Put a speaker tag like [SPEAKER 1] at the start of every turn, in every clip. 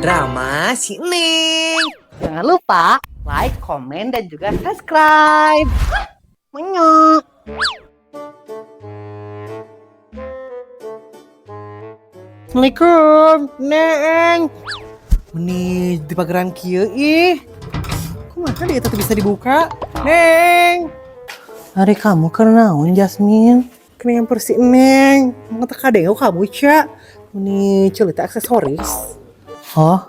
[SPEAKER 1] drama si Neng.
[SPEAKER 2] Jangan lupa like, komen, dan juga subscribe. Monyok. Assalamualaikum, Neng.
[SPEAKER 1] Meni di pageran kieu ih. Kumaha dia tetep bisa dibuka? Neng.
[SPEAKER 2] Hari kamu kenaon, Jasmine?
[SPEAKER 1] Keningan persi Neng. Mau kadeng kamu Ca. Meni cerita aksesoris.
[SPEAKER 2] Oh,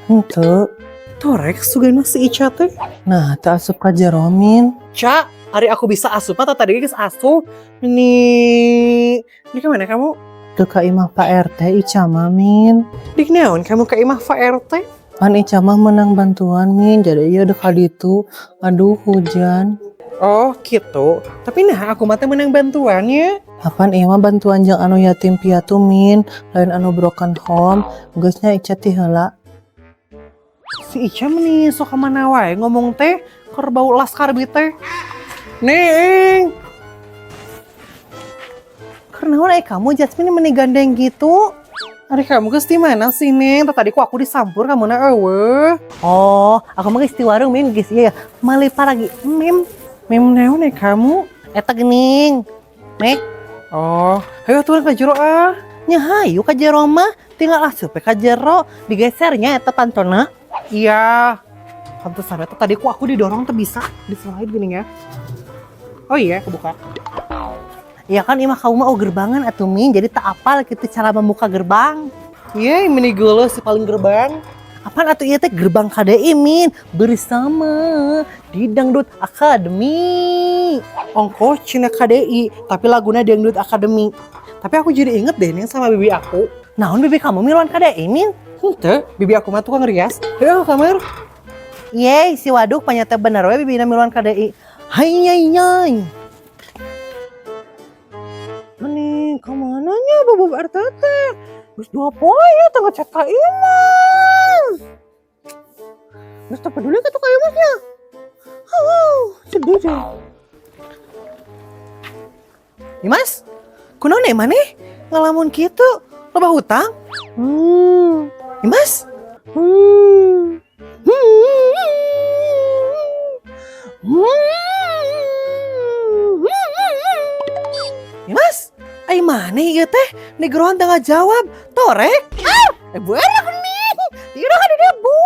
[SPEAKER 2] ente.
[SPEAKER 1] Torek sugana si Ica teh.
[SPEAKER 2] Nah, tak asup ka Jeromin.
[SPEAKER 1] Ca, hari aku bisa asup atau tadi geus asup. Ini kemana kamu?
[SPEAKER 2] Ke ka imah Pak RT Ica mah, Min.
[SPEAKER 1] Dik naon kamu ke imah Pak RT?
[SPEAKER 2] Pan Ica mah menang bantuan, Min. Jadi iya dekat itu. Aduh, hujan.
[SPEAKER 1] Oh gitu. Tapi nah aku mah teh menang bantuannya.
[SPEAKER 2] Apaan iya mah bantuan jeung anu yatim piatu, Min. Lain anu broken home. Geusnya Ica ti heula.
[SPEAKER 1] Si Ica meni sok kemana wae ngomong teh keur bau laskar bi teh. Neng.
[SPEAKER 2] Karena kamu Jasmine meni gandeng gitu.
[SPEAKER 1] Hari kamu geus di mana sih Neng? Tadi ku aku disampur kamu na eueuh.
[SPEAKER 2] Oh, aku mah geus di warung, Min. Geus iya ya. Malipa lagi. Mim.
[SPEAKER 1] Mem naon kamu?
[SPEAKER 2] Eta geuning. Nek.
[SPEAKER 1] Oh, ayo turun ke jero ah.
[SPEAKER 2] Nya hayu ka jero mah. Tinggal asup ka jero. Digesernya eta pantona.
[SPEAKER 1] Iya. Pantesan eta tadi ku aku didorong teh bisa diselahit gini ya. Oh iya, kebuka.
[SPEAKER 2] Ya kan imah kamu mah gerbangan atuh, Min. Jadi tak apal gitu cara membuka gerbang.
[SPEAKER 1] Iya, yeah, mini geuleuh si paling gerbang.
[SPEAKER 2] Apaan atuh ieu teh gerbang KDI, Min. Bersama di Dangdut Academy.
[SPEAKER 1] Ongko Cina KDI, tapi laguna Dangdut Academy. Tapi aku jadi inget deh Neng sama bibi aku.
[SPEAKER 2] Naon bibi kamu miluan KDI, Min?
[SPEAKER 1] Henteu, bibi aku mah tukang rias. Ayo kamar.
[SPEAKER 2] Yeay, si waduk panyata bener we bibina miluan KDI. Hai nyai nyai.
[SPEAKER 1] Mending kemananya Bobo RTT? Terus 2 poe ya tengah chat ka Imas. Terus tak peduli ke tuh ka Imasnya. Sedih deh.
[SPEAKER 2] Imas, kunaon deh maneh ngalamun kitu loba hutang? Imas? Imas, ai maneh ieu teh negroan tengah jawab, torek.
[SPEAKER 1] Bu enak nih. Tira ka dia Bu.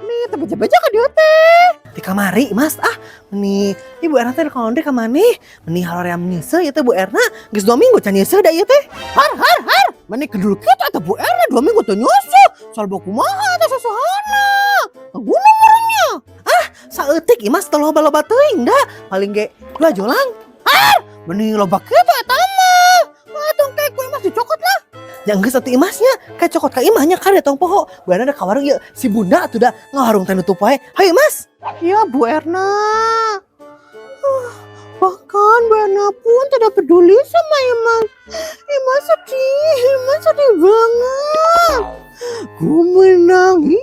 [SPEAKER 1] Nih teh baca-baca ka dia teh.
[SPEAKER 2] Di kamari, Mas. Meni Ibu Erna teh ka laundry ka maneh. Meni haloream nyeuseum ieu teh Bu Erna. Geus 2 minggu can nyeuseum da ieu teh.
[SPEAKER 1] Har. Mani kedul kita atau Bu Erna 2 minggu teh nyusuh. Soal baku kumaha teh sasuhana. Gunung orangnya.
[SPEAKER 2] Saeutik Imas teh loba-loba teuing da. Paling ge 2 jolang.
[SPEAKER 1] Mending loba kita eta mah. Atuh teh ku Imas dicokot lah.
[SPEAKER 2] Ya geus atuh Imasnya, ka cokot ka imahnya kada tong poho. Bu Erna da ka warung ieu si bunda atuh da ngawarung teh nutup wae. Hayu Mas.
[SPEAKER 1] Iya Bu Erna. Bahkan Bu Erna pun tidak peduli sama Imas. Imas sedih banget. Ku menangis.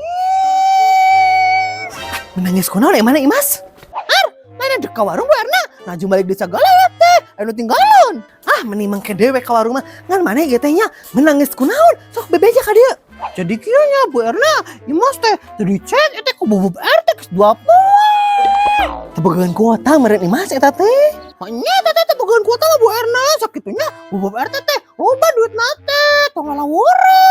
[SPEAKER 2] Menangis kunaon mana Imas?
[SPEAKER 1] Mana dek ka warung Bu Erna? Najung balik di sagala ya teh. Anu tinggalon.
[SPEAKER 2] Meni mangke dewe ka warung mah. Ngan maneh ieu teh nya menangis kunaon? Sok bebeja ka dieu.
[SPEAKER 1] Jadi kiranya Bu Erna, Imas teh tadi chat eta ku Bobo RT geus 2 poe.
[SPEAKER 2] Tebogaan kuota meureun Imas eta teh.
[SPEAKER 1] Nya teh tebogaan kuota lah Bu Erna. Sakitunya Bobo RT teh loba duit nate. Tong ngalawura.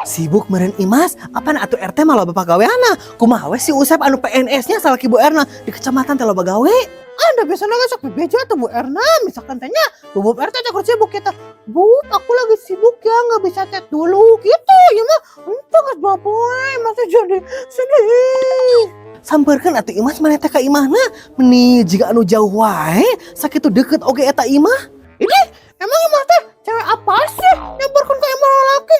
[SPEAKER 2] Sibuk meureun Imas, apaan atuh RT mah loba pagaweana. Kumaha we si Usep anu PNS-nya salaki Bu Erna di kecamatan teh loba gawe.
[SPEAKER 1] Anda biasanya nggak sok bebeja tuh Bu Erna. Misalkan tanya, Bu RT teh sibuk kita. Bu, aku lagi sibuk ya, nggak bisa chat dulu gitu. Ya mah, entah nggak baboy, masih jadi sedih.
[SPEAKER 2] Sampeurkeun atuh Imas maneh teh ka imahna. Meni jiga anu jauh wae, sakitu deukeut oge eta imah.
[SPEAKER 1] Ini emang Imas teh cewek apa sih? Nyamperkeun ka imah laki.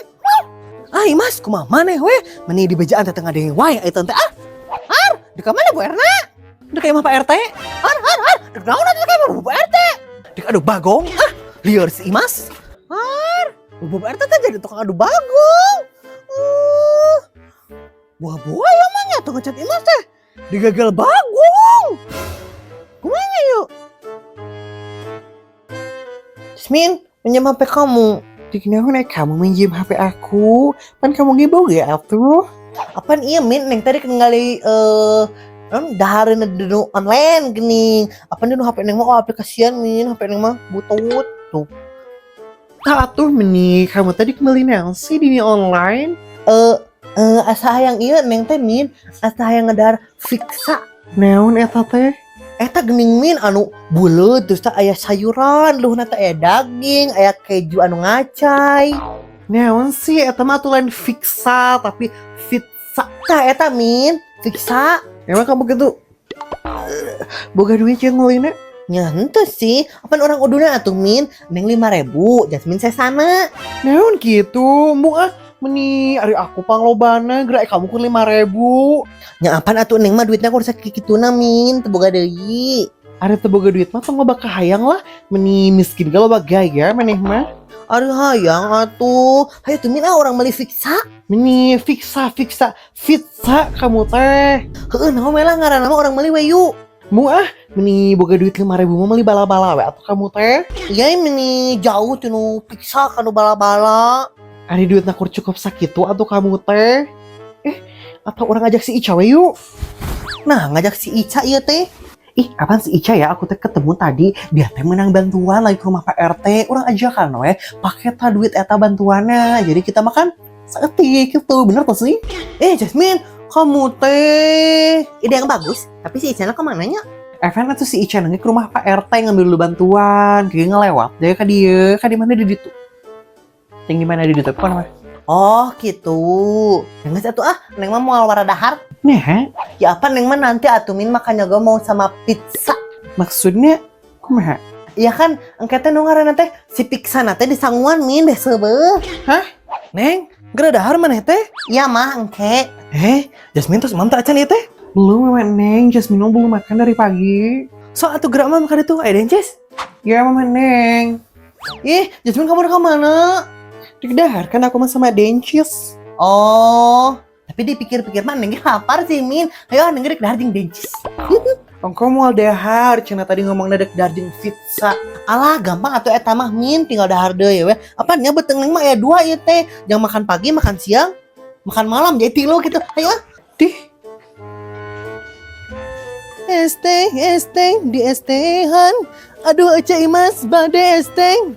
[SPEAKER 2] Imas kumaha maneh we? Meni di bejaan teh tengah deui wae eta teh.
[SPEAKER 1] Di kamana Bu Erna?
[SPEAKER 2] Dek imah Pak RT.
[SPEAKER 1] Dek naon atuh ka Bu RT?
[SPEAKER 2] Dek adu bagong. Lieur si Imas.
[SPEAKER 1] Bu RT teh jadi tukang adu bagong. Buah-buah ya mah nya tuh ngecat Imas teh. Digagal bagong. Kumaha yuk?
[SPEAKER 2] Jasmine, pinjam HP kamu.
[SPEAKER 1] Dikira kamu minjem HP aku, kan kamu ngibaw ya atuh.
[SPEAKER 2] Apaan iya min neng tadi ningali dahareun dinu online gini. Apaan dinu HP neng mah aplikasian min, HP neng mah butut tuh.
[SPEAKER 1] Tak atuh meni kamu tadi kembali Nancy di online.
[SPEAKER 2] Asa hayang ieu neng teh min, asa hayang ngedahar fiksa.
[SPEAKER 1] Naon eta teh?
[SPEAKER 2] Eta geuning min anu buleut terus teh aya sayuran, luhna teh aya daging, aya keju anu ngacai.
[SPEAKER 1] Naon sih eta mah atuh lain fiksa tapi fitsa.
[SPEAKER 2] Tah eta min, fiksa.
[SPEAKER 1] Emang kamu gitu boga duit yang ngeulina?
[SPEAKER 2] Nya henteu sih, apaan orang uduna atuh min, neng 5.000, Jasmine sesana.
[SPEAKER 1] Naon gitu, muah meni ari aku panglobana gerak kamu ku 5.000.
[SPEAKER 2] Nya apaan atuh neng mah duitna kudu sakikituna min, teu boga deui.
[SPEAKER 1] Ada teu boga duit mah tong loba kahayang lah, meni miskin gak loba gaya maneh mah.
[SPEAKER 2] Aduh hayang atuh, hayu tuh min orang beli fiksa.
[SPEAKER 1] Meni fiksa fitsa kamu teh.
[SPEAKER 2] Heueuh naon we lah ngaranna mah orang beli we yu.
[SPEAKER 1] Muah meni boga duit 5.000 mah meuli bala-bala we atuh kamu teh.
[SPEAKER 2] Iya meni jauh tuh nu fiksa kanu bala-bala.
[SPEAKER 1] Ari duitna kur cukup sakitu atuh kamu teh. Atau orang ajak si Ica we yuk.
[SPEAKER 2] Nah ngajak si Ica ieu teh.
[SPEAKER 1] Ih, apaan si Ica ya? Aku teh ketemu tadi, dia teh menang bantuan lagi ke rumah Pak RT. Orang ajakan we, pakai ta duit eta bantuannya. Jadi kita makan saeutik gitu. Bener tuh sih?
[SPEAKER 2] Jasmine, kamu teh ide yang bagus. Tapi si Ica kemana nya?
[SPEAKER 1] Evan tuh si Ica nangis ke rumah Pak RT ngambil dulu bantuan. Kayak ngelewat. Jadi ka dia, ka di mana di ditu? Yang di mana di ditu? Kok namanya?
[SPEAKER 2] Oh gitu. Neng atuh neng mah moal waradahar.
[SPEAKER 1] Nah,
[SPEAKER 2] Ya apa neng mah nanti atuh min makan juga mau sama pizza.
[SPEAKER 1] maksudnya kumaha?
[SPEAKER 2] Iya kan, engke teh nu ngaranna teh si pizza na teh disangguan min deh seubeuh.
[SPEAKER 1] Neng, gara dahar maneh teh?
[SPEAKER 2] Iya mah engke.
[SPEAKER 1] Jasmine terus mam tak acan ieu teh? Belum Mama Neng, Jasmine belum makan dari pagi.
[SPEAKER 2] So atuh gerak mah makan itu aya dences.
[SPEAKER 1] Ya Mama Neng.
[SPEAKER 2] Jasmine kamu udah kemana?
[SPEAKER 1] Di dahar kan aku mah sama Dencis.
[SPEAKER 2] Oh, tapi dipikir-pikir mah neng lapar sih min. Ayo neng rek dahar jeung dences.
[SPEAKER 1] Engkau mau dahar, cina tadi ngomong dadek daging pizza.
[SPEAKER 2] Alah gampang atuh eta mah min tinggal dahar deui we. Apaan nya beteng neng mah aya 2 ieu teh. Jang makan pagi, makan siang, makan malam jadi 3 gitu. Ayo
[SPEAKER 1] Dih,
[SPEAKER 2] Esteng di estehan. Aduh Ece Imas bade esteng.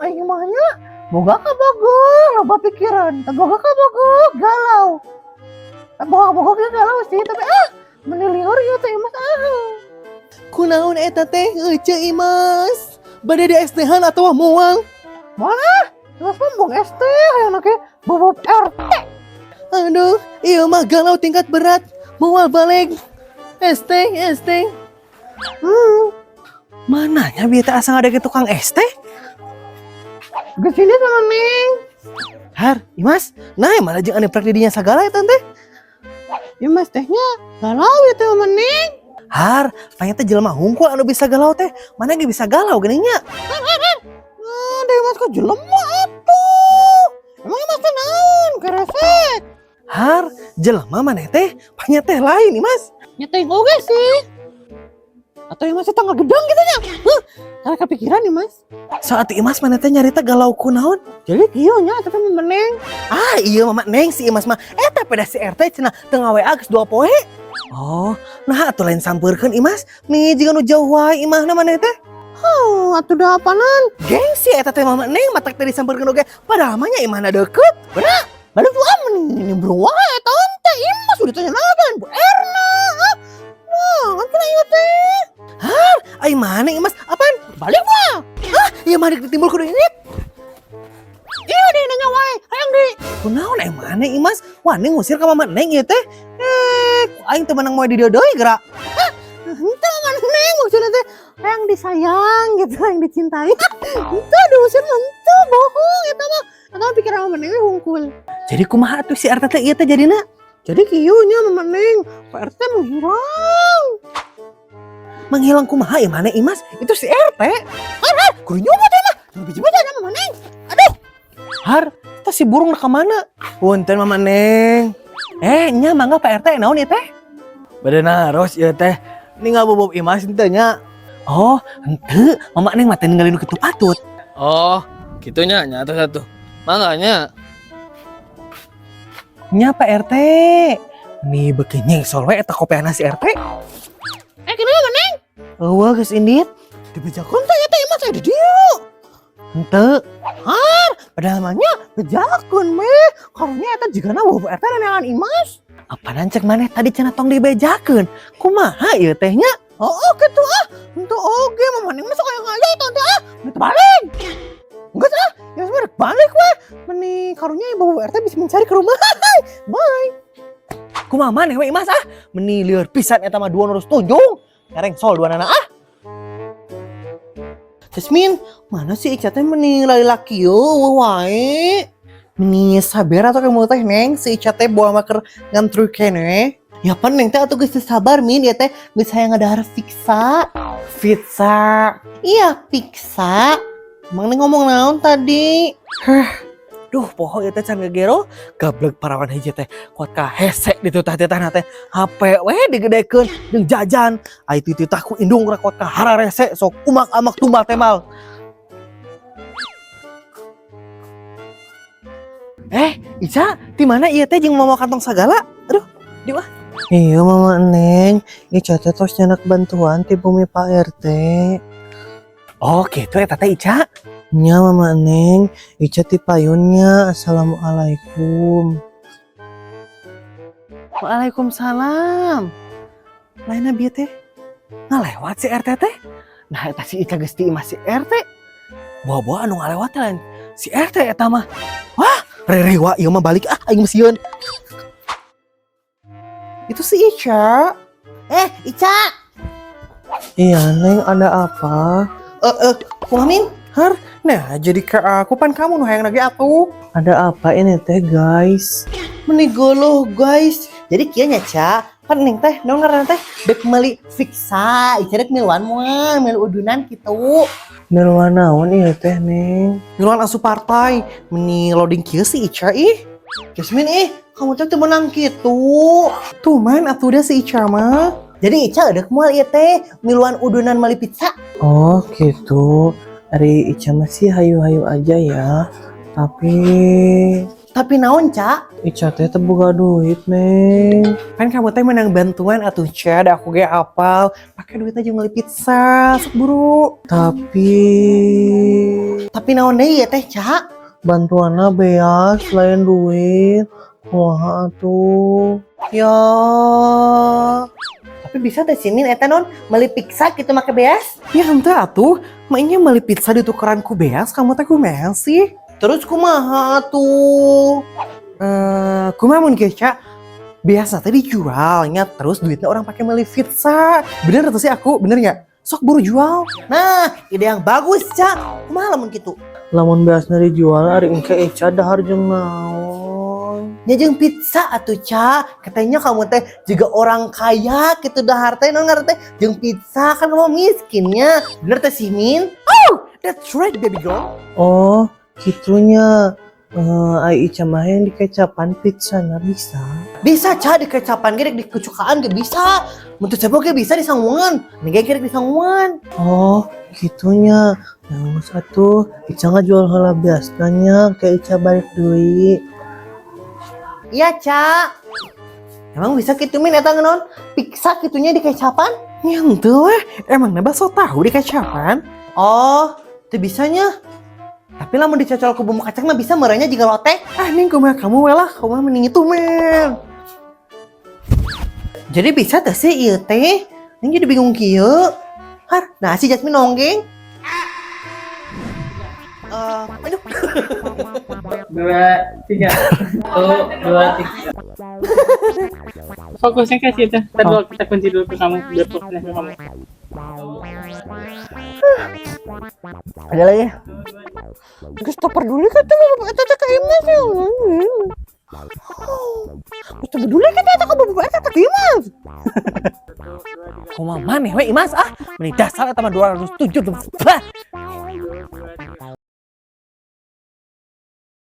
[SPEAKER 2] Aing mahnya boga kabogog, loba pikiran. Boga kabogog galau. Boga galau sih, tapi meneliur ieu teh Imas Kunaon eta teh Ece Imas? Bade di estehan atawa moal? Mana? Terus ngomong ST hayang ke bobot RT. Aduh, ieu mah galau tingkat berat. Moal balik. Esteng.
[SPEAKER 1] mananya biar tak asal ada ke tukang es teh?
[SPEAKER 2] Kesini sama Neng.
[SPEAKER 1] Har, Imas, nah malah jeung ane prak didinya sagala ya tante.
[SPEAKER 2] Imas tehnya galau ya teh sama Neng.
[SPEAKER 1] Har, ternyata jelema hungkul anu bisa galau teh, mana ge bisa galau geuninnya.
[SPEAKER 2] Dewi Mas kok jelema atuh. Emang Imas teh naon? Keresek.
[SPEAKER 1] Har, jelema maneh teh, panya teh lain Imas.
[SPEAKER 2] Nyeteng oge sih. Atau Imas teh tangga gedang gitu nya. Karena kepikiran Imas.
[SPEAKER 1] Saat Imas maneh teh nyarita galau kunaon?
[SPEAKER 2] Jadi kieu nya tapi Neng.
[SPEAKER 1] Iya Mama Neng si Imas mah eta pada si RT cenah teu ngaWA geus 2 poe. Oh, nah atuh lain sampeurkeun Imas. Nih jiga nu jauh wae imahna maneh teh.
[SPEAKER 2] Atuh da apanan?
[SPEAKER 1] Gengsi eta teh Mama Neng matak teh disampeurkeun oge. Padahal mah nya imahna deukeut.
[SPEAKER 2] Bener. Baru tuh ini bro wae tante Imas udah tanya nagan Bu Erna. Wah, kan kena ieu teh.
[SPEAKER 1] Ai mana Imas? Apaan?
[SPEAKER 2] Balik wah.
[SPEAKER 1] Ieu mah ditimbul kudu ini.
[SPEAKER 2] Iya deh nanya wae, hayang di.
[SPEAKER 1] Kunaon ai mana Imas? Wah, ning ngusir ka Mama Neng ieu teh. Ku aing teu menang moe di dieu deui geura.
[SPEAKER 2] Henteu Mama Neng maksudnya teh hayang disayang gitu, hayang dicintai. Henteu diusir mah henteu bohong eta mah. Eta pikiran Mama Neng hungkul.
[SPEAKER 1] Jadi kumaha atuh si RT teh ieu teh jadina?
[SPEAKER 2] Jadi kieu nya Mama Neng, Pak RT menghilang.
[SPEAKER 1] Menghilang kumaha ya mana Imas? Itu si RT.
[SPEAKER 2] Kudu nyomot teh mah. Biji-biji aja Mama Neng. Aduh.
[SPEAKER 1] Har, teh si burung ka mana? Punten Mama Neng. Nya mangga Pak RT naon ieu teh?
[SPEAKER 3] Bade naros ieu teh. Ninggal bobob Imas teh nya.
[SPEAKER 1] Oh, henteu, Mama Neng mah teh ninggalin nu kitu patut.
[SPEAKER 3] Oh, kitunya nya satu. Manganya. Nya Pak RT. Nih begini soalnya eta kopiana si RT.
[SPEAKER 1] Kenapa neng?
[SPEAKER 2] Wah guys indit.
[SPEAKER 1] Dibejakun teh eta imas ada dia.
[SPEAKER 2] Ente.
[SPEAKER 1] Padahal mahnya bejakun meh. Karunya eta jigana bapak RT neneangan imas.
[SPEAKER 2] Apaan cek maneh tadi cenah tong dibejakeun. Kumaha ieu tehnya?
[SPEAKER 1] Oh gitu Untuk oge mah neng masuk kayak ngaya itu teh Itu balik. Enggak ya sebenernya balik weh. Meni karunya bapak RT bisa mencari ke rumah. Bye.
[SPEAKER 2] Kumaha maneh we Imas Meni lieur pisan eta mah dua nurus tunjung. Kareng sol dua nana
[SPEAKER 1] Jasmine, mana sih Ica teh meni laki yo wae.
[SPEAKER 2] Meni sabar atau kamu teh neng si Ica teh bawa maker ngantru kene.
[SPEAKER 1] Ya pan neng teh atuh geus sabar min ya teh geus hayang ngadahar fiksa.
[SPEAKER 2] Pizza.
[SPEAKER 1] Iya, fiksa. Emang neng ngomong naon tadi?
[SPEAKER 2] Duh poho ya teh can gegero gablek parawan hiji teh kuat ka hese di tutah teh teh HP we digedekeun jeung jajan ai tititah ku indung ra kuat ka hararese sok umak-amak tumbal temal. Ica di mana ieu teh jeung mama kantong sagala? Aduh, di wah.
[SPEAKER 1] Iya mama neng, Ica teh tos nyanak bantuan ti bumi Pak RT.
[SPEAKER 2] Oh gitu eta teh Ica.
[SPEAKER 1] Nya mama neng, Ica ti payunnya. Assalamualaikum.
[SPEAKER 2] Waalaikumsalam. Lainnya bieu teh ngalewat si RT teh. Nah eta si Ica geus ti imah si RT. Bawa-bawa anu ngalewat teh lain si RT eta mah. Wah, rerewa ieu mah balik aing mesieun.
[SPEAKER 1] Itu si Ica. Ica.
[SPEAKER 2] Iya neng ada apa?
[SPEAKER 1] Kumaha min?
[SPEAKER 2] Nah jadi ke aku pan kamu nu hayang lagi atuh.
[SPEAKER 1] Ada apa ini teh guys? Menigoloh guys. Jadi kieu nya Ca, kan neng teh naon ngaranna teh dek meuli fiksa, Ica dek miluan moal, milu udunan kitu.
[SPEAKER 2] Miluan naon ieu teh neng?
[SPEAKER 1] Miluan asup partai, meni loading kieu si Ica ih. Jasmine kamu teh teu menang kitu.
[SPEAKER 2] Tuh man atuh udah si Ica mah.
[SPEAKER 1] Jadi Ica udah moal ieu teh miluan udunan meuli pizza.
[SPEAKER 2] Oh gitu. Ari Ica masih hayu-hayu aja ya. Tapi
[SPEAKER 1] naon Ca?
[SPEAKER 2] Ica teh boga duit neng. Kan kamu teh menang bantuan atuh Ca, da aku ge apal. Pakai duit aja meuli pizza, sok buru.
[SPEAKER 1] Tapi naon deui ya teh Ca?
[SPEAKER 2] Bantuanna beas lain duit. Kumaha atuh?
[SPEAKER 1] Ya. Tapi bisa teh si Min eta non meuli pizza kitu make beas?
[SPEAKER 2] Ya henteu atuh, mainnya meuli pizza ditukeran ku beas, kamu teh kumaha sih?
[SPEAKER 1] Terus kumaha tuh?
[SPEAKER 2] Kumaha mun geus Ca? Biasa teh dijual nya terus duitnya orang pakai meuli pizza. Bener atuh sih aku, bener nya? Sok buru jual.
[SPEAKER 1] Nah, ide yang bagus Ca. Kumaha lamun kitu?
[SPEAKER 2] Lamun beasna dijual ari engke Ica dahar jeung naon?
[SPEAKER 1] Nya jeung pizza atuh Ca. Katanya kamu teh juga orang kaya gitu dahar teh naon ngaran teh jeung pizza kan kamu miskinnya. Bener teh si Min?
[SPEAKER 2] Oh, that's right baby girl. Oh, gitunya. Ai Ica mah yang dikecapan pizza na bisa.
[SPEAKER 1] Bisa Ca dikecapan ge dek dikucukaan ge bisa. Mun teu coba ge bisa disangguan. Nege ge disangguan.
[SPEAKER 2] Oh, gitunya. Yang satu Ica ngajual heula beasna ke Ica balik deui.
[SPEAKER 1] Iya Ca. Emang bisa gitu Min eta naon? Pizza kitunya dikecapan?
[SPEAKER 2] Ya henteu weh, emang baso tahu dikecapan?
[SPEAKER 1] Oh, teu bisanya. Tapi lamun dicocol ke bumbu kacang mah bisa merenya juga lotek.
[SPEAKER 2] Ning kumaha kamu we lah, kumaha mending itu men.
[SPEAKER 1] Jadi bisa teh sih ieu teh? Ning jadi bingung kieu. Nah si Jasmine nonggeng. Aduh.
[SPEAKER 4] 2, 3. 1, 2, 3. Fokusnya ke situ. Ntar dulu kita kunci dulu ke kamu biar fokusnya ke kamu.
[SPEAKER 2] Ada lagi?
[SPEAKER 1] Geus teu peduli ka teh eta teh ka Imas ya. Geus teu peduli ka teh eta ka bapak eta ka Imas.
[SPEAKER 2] Kumaha maneh we Imas meni dasar eta mah 207.